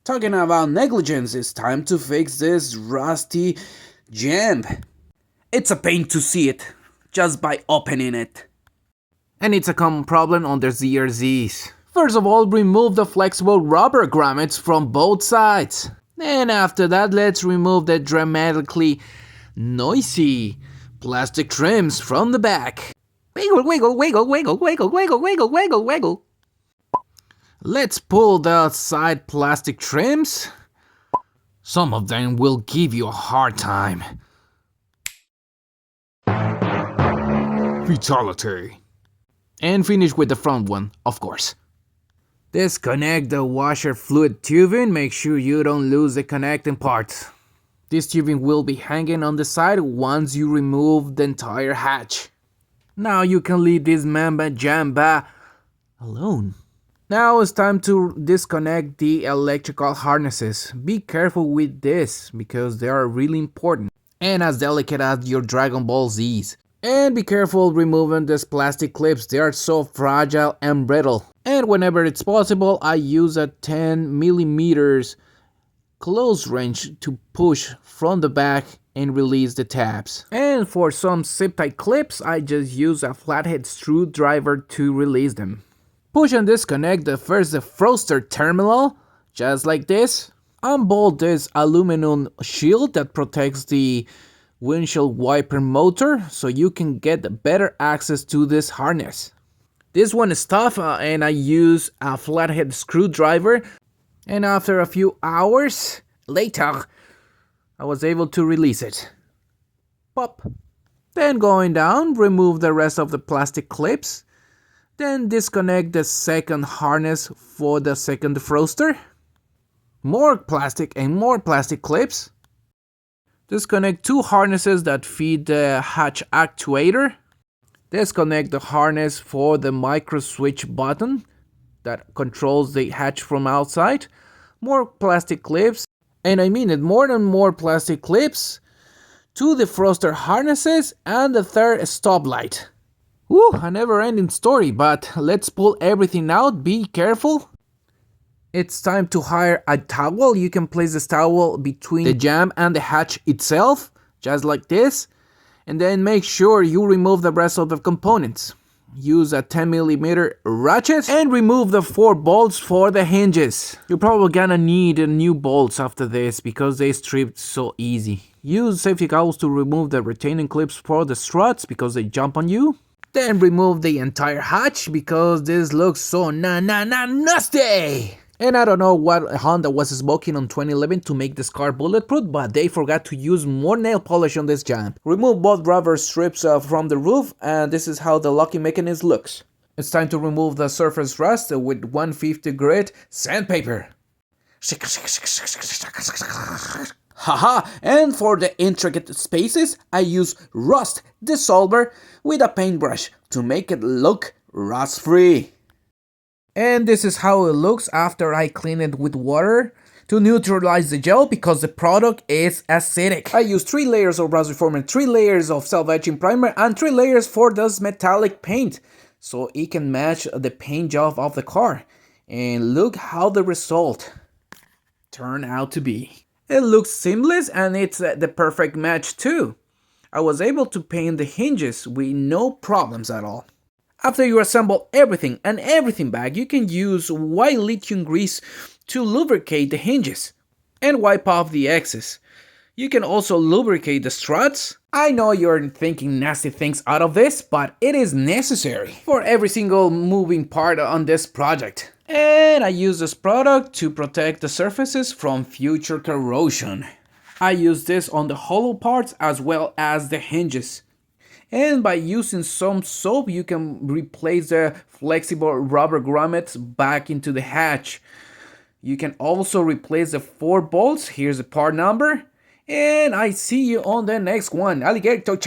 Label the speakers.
Speaker 1: Talking about negligence, it's time to fix this rusty jamb. It's a pain to see it, just by opening it. And it's a common problem on the ZRZs. First of all, remove the flexible rubber grommets from both sides. And after that, let's remove the dramatically noisy plastic trims from the back. Wiggle, wiggle, wiggle, wiggle, wiggle, wiggle, wiggle, wiggle, wiggle. Let's pull the side plastic trims. Some of them will give you a hard time. Fatality. And finish with the front one, of course. Disconnect the washer fluid tubing. Make sure you don't lose the connecting parts. This tubing will be hanging on the side once you remove the entire hatch. Now you can leave this mamba jamba alone. Now it's time to disconnect the electrical harnesses. Be careful with this because they are really important and as delicate as your Dragon Ball Z's. And be careful removing these plastic clips, they are so fragile and brittle. And whenever it's possible, I use a 10mm close wrench to push from the back and release the tabs. And for some zip-tight clips, I just use a flathead screwdriver to release them. Push and disconnect the defroster terminal, just like this. Unbolt this aluminum shield that protects the windshield wiper motor so you can get better access to this harness. This one is tough and I use a flathead screwdriver, and after a few hours later I was able to release it. Pop. Then going down, remove the rest of the plastic clips. Then disconnect the second harness for the second defroster. More plastic and more plastic clips. Disconnect two harnesses that feed the hatch actuator. Disconnect the harness for the micro switch button that controls the hatch from outside. More plastic clips, and I mean it, more and more plastic clips. Two defroster harnesses and the third stop light. Woo, a never-ending story, but let's pull everything out. Be careful. It's time to hire a towel. You can place this towel between the jamb and the hatch itself, just like this. And then make sure you remove the rest of the components. Use a 10mm ratchet and remove the 4 bolts for the hinges. You're probably gonna need new bolts after this because they stripped so easy. Use safety goggles to remove the retaining clips for the struts because they jump on you. Then remove the entire hatch because this looks so nasty. And I don't know what Honda was smoking on 2011 to make this car bulletproof, but they forgot to use more nail polish on this jamb. Remove both rubber strips from the roof, and this is how the locking mechanism looks. It's time to remove the surface rust with 150 grit sandpaper. Haha, and for the intricate spaces, I use rust dissolver with a paintbrush to make it look rust-free. And this is how it looks after I clean it with water to neutralize the gel because the product is acidic. I use 3 layers of rust reformer, 3 layers of self-etching primer, and 3 layers for this metallic paint so it can match the paint job of the car. And look how the result turned out to be. It looks seamless and it's the perfect match too. I was able to paint the hinges with no problems at all. After you assemble everything back, you can use white lithium grease to lubricate the hinges and wipe off the excess. You can also lubricate the struts. I know you're thinking nasty things out of this, but it is necessary for every single moving part on this project. And I use this product to protect the surfaces from future corrosion. I use this on the hollow parts as well as the hinges. And by using some soap, you can replace the flexible rubber grommets back into the hatch. You can also replace the 4 bolts. Here's the part number. And I see you on the next one. Alligator, ciao!